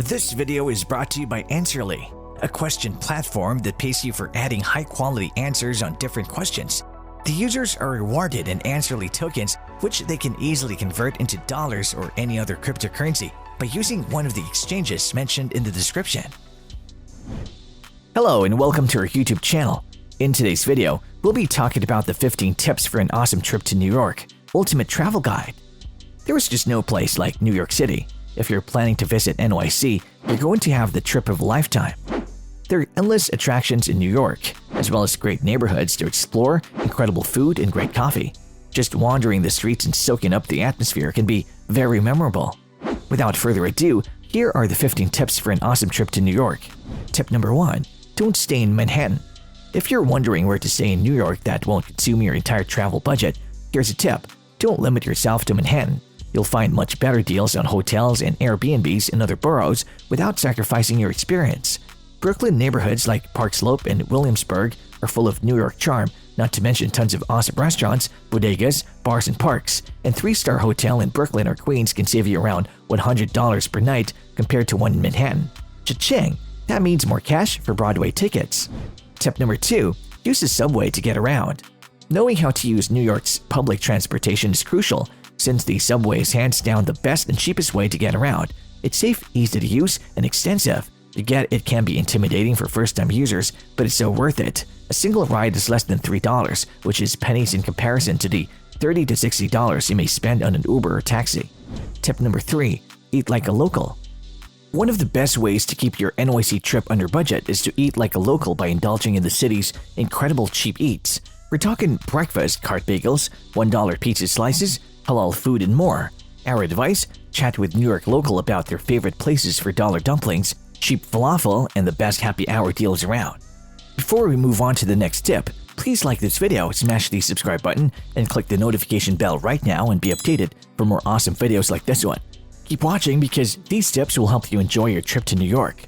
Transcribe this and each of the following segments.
This video is brought to you by Answerly, a question platform that pays you for adding high-quality answers on different questions. The users are rewarded in Answerly tokens, which they can easily convert into dollars or any other cryptocurrency by using one of the exchanges mentioned in the description. Hello and welcome to our YouTube channel. In today's video, we'll be talking about the 15 tips for an awesome trip to New York, Ultimate Travel Guide. There is just no place like New York City. If you're planning to visit NYC, you're going to have the trip of a lifetime. There are endless attractions in New York, as well as great neighborhoods to explore, incredible food, and great coffee. Just wandering the streets and soaking up the atmosphere can be very memorable. Without further ado, here are the 15 tips for an awesome trip to New York. Tip number 1. Don't stay in Manhattan. If you're wondering where to stay in New York that won't consume your entire travel budget, here's a tip. Don't limit yourself to Manhattan. You'll find much better deals on hotels and Airbnbs in other boroughs without sacrificing your experience. Brooklyn neighborhoods like Park Slope and Williamsburg are full of New York charm, not to mention tons of awesome restaurants, bodegas, bars, and parks. And 3-star hotel in Brooklyn or Queens can save you around $100 per night compared to one in Manhattan. Cha-ching! That means more cash for Broadway tickets. Tip number 2. Use the subway to get around. Knowing how to use New York's public transportation is crucial, since the subway is hands down the best and cheapest way to get around. It's safe, easy to use, and extensive. To get it can be intimidating for first-time users, but it's so worth it. A single ride is less than $3, which is pennies in comparison to the $30 to $60 you may spend on an Uber or taxi. Tip number 3. Eat like a local. One of the best ways to keep your NYC trip under budget is to eat like a local by indulging in the city's incredible cheap eats. We're talking breakfast cart bagels, $1 pizza slices, halal food, and more. Our advice? Chat with New York local about their favorite places for dollar dumplings, cheap falafel, and the best happy hour deals around. Before we move on to the next tip, please like this video, smash the subscribe button, and click the notification bell right now and be updated for more awesome videos like this one. Keep watching because these tips will help you enjoy your trip to New York.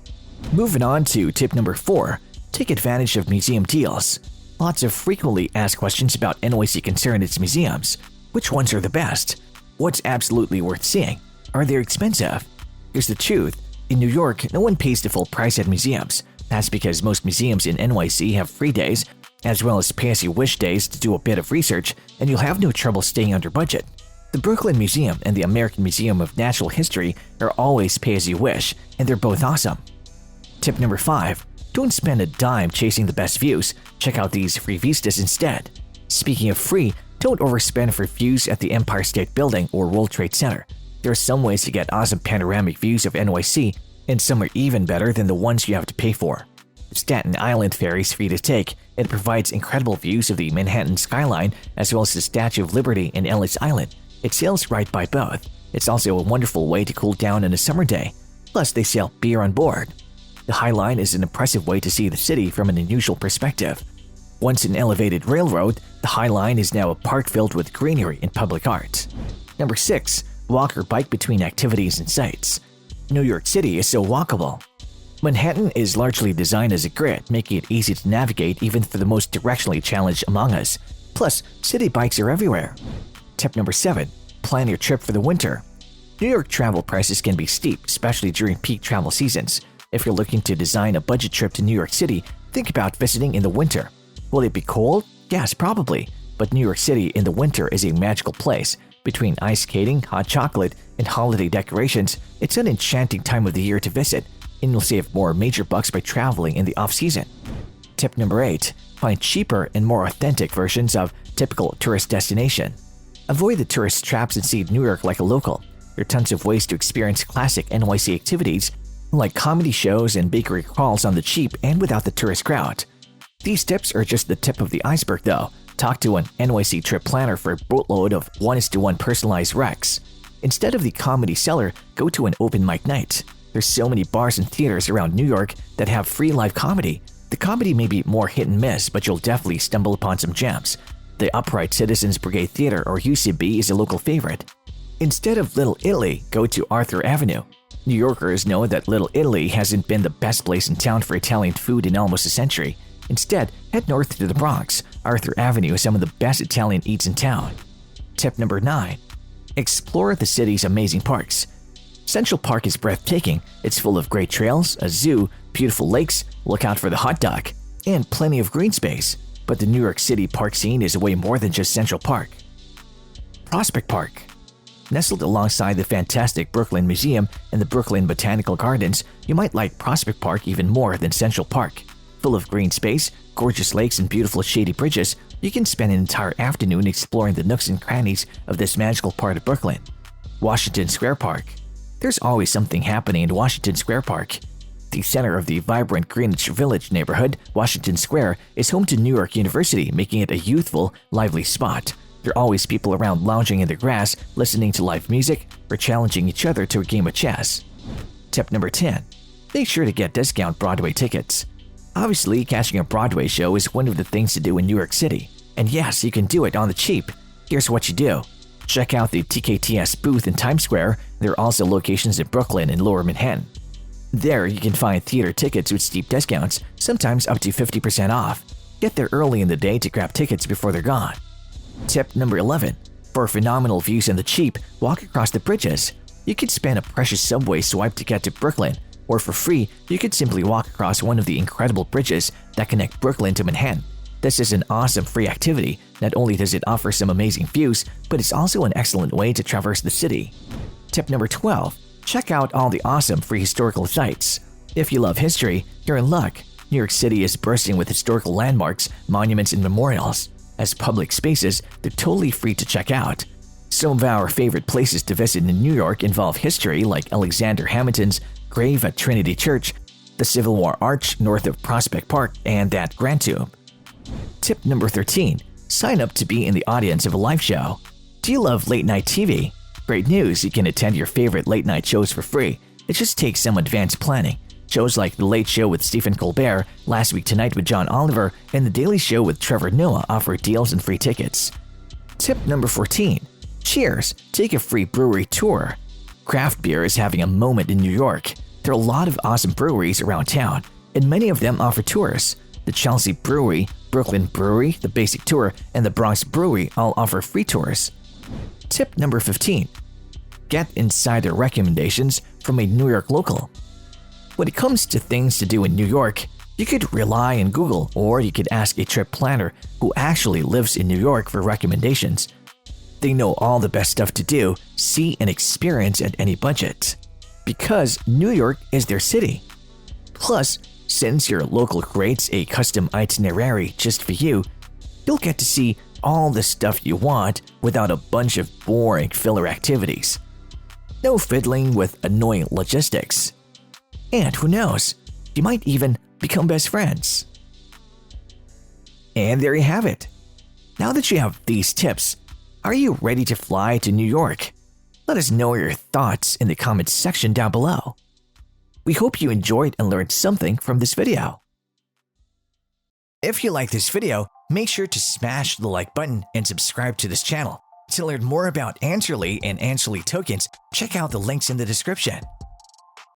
Moving on to tip number 4. Take advantage of museum deals. Lots of frequently asked questions about NYC concern its museums. Which ones are the best? What's absolutely worth seeing? Are they expensive? Here's the truth. In New York, no one pays the full price at museums. That's because most museums in NYC have free days, as well as pay-as-you-wish days to do a bit of research, and you'll have no trouble staying under budget. The Brooklyn Museum and the American Museum of Natural History are always pay-as-you-wish, and they're both awesome. Tip number 5. Don't spend a dime chasing the best views. Check out these free vistas instead. Speaking of free, don't overspend for views at the Empire State Building or World Trade Center. There are some ways to get awesome panoramic views of NYC, and some are even better than the ones you have to pay for. The Staten Island ferry is free to take, and it provides incredible views of the Manhattan skyline as well as the Statue of Liberty and Ellis Island. It sails right by both. It's also a wonderful way to cool down on a summer day. Plus, they sell beer on board. The High Line is an impressive way to see the city from an unusual perspective. Once an elevated railroad, the High Line is now a park filled with greenery and public art. Number 6. Walk or bike between activities and sites. New York City is so walkable. Manhattan is largely designed as a grid, making it easy to navigate even for the most directionally challenged among us. Plus, city bikes are everywhere. Tip number 7. Plan your trip for the winter. New York travel prices can be steep, especially during peak travel seasons. If you're looking to design a budget trip to New York City, think about visiting in the winter. Will it be cold? Yes, probably. But New York City in the winter is a magical place. Between ice skating, hot chocolate, and holiday decorations, it's an enchanting time of the year to visit, and you'll save more major bucks by traveling in the off-season. Tip number 8. Find cheaper and more authentic versions of typical tourist destination. Avoid the tourist traps and see New York like a local. There are tons of ways to experience classic NYC activities, like comedy shows and bakery crawls on the cheap and without the tourist crowd. These tips are just the tip of the iceberg though. Talk to an NYC trip planner for a boatload of 1:1 personalized recs. Instead of the comedy cellar, go to an open mic night. There's so many bars and theaters around New York that have free live comedy. The comedy may be more hit and miss, but you'll definitely stumble upon some gems. The Upright Citizens Brigade Theater or UCB is a local favorite. Instead of Little Italy, go to Arthur Avenue. New Yorkers know that Little Italy hasn't been the best place in town for Italian food in almost a century. Instead, head north to the Bronx. Arthur Avenue is some of the best Italian eats in town. Tip number 9. Explore the city's amazing parks. Central Park is breathtaking. It's full of great trails, a zoo, beautiful lakes, look out for the hot dog, and plenty of green space. But the New York City park scene is way more than just Central Park. Prospect Park. Nestled alongside the fantastic Brooklyn Museum and the Brooklyn Botanical Gardens, you might like Prospect Park even more than Central Park. Full of green space, gorgeous lakes, and beautiful shady bridges, you can spend an entire afternoon exploring the nooks and crannies of this magical part of Brooklyn. Washington Square Park. There's always something happening in Washington Square Park. The center of the vibrant Greenwich Village neighborhood, Washington Square, is home to New York University, making it a youthful, lively spot. There are always people around lounging in the grass, listening to live music, or challenging each other to a game of chess. Tip number 10. Make sure to get discount Broadway tickets. Obviously, catching a Broadway show is one of the things to do in New York City. And yes, you can do it on the cheap. Here's what you do. Check out the TKTS booth in Times Square. There are also locations in Brooklyn and Lower Manhattan. There, you can find theater tickets with steep discounts, sometimes up to 50% off. Get there early in the day to grab tickets before they're gone. Tip number 11. For phenomenal views and the cheap, walk across the bridges. You could spend a precious subway swipe to get to Brooklyn, or for free, you could simply walk across one of the incredible bridges that connect Brooklyn to Manhattan. This is an awesome free activity. Not only does it offer some amazing views, but it's also an excellent way to traverse the city. Tip number 12. Check out all the awesome free historical sites. If you love history, you're in luck. New York City is bursting with historical landmarks, monuments, and memorials. As public spaces, they're totally free to check out. Some of our favorite places to visit in New York involve history like Alexander Hamilton's grave at Trinity Church, the Civil War Arch north of Prospect Park, and that Grand Tube. Tip number 13. Sign up to be in the audience of a live show. Do you love late-night TV? Great news, you can attend your favorite late-night shows for free. It just takes some advanced planning. Shows like The Late Show with Stephen Colbert, Last Week Tonight with John Oliver, and The Daily Show with Trevor Noah offer deals and free tickets. Tip number 14. Cheers! Take a free brewery tour. Craft beer is having a moment in New York. There are a lot of awesome breweries around town, and many of them offer tours. The Chelsea Brewery, Brooklyn Brewery, the Basic Tour, and the Bronx Brewery all offer free tours. Tip number 15. Get insider recommendations from a New York local. When it comes to things to do in New York, you could rely on Google, or you could ask a trip planner who actually lives in New York for recommendations. They know all the best stuff to do, see, and experience at any budget. Because New York is their city. Plus, since your local creates a custom itinerary just for you, you'll get to see all the stuff you want without a bunch of boring filler activities. No fiddling with annoying logistics. And who knows, you might even become best friends. And there you have it. Now that you have these tips, are you ready to fly to New York? Let us know your thoughts in the comments section down below. We hope you enjoyed and learned something from this video. If you like this video, make sure to smash the like button and subscribe to this channel. To learn more about Answerly and Answerly tokens, check out the links in the description.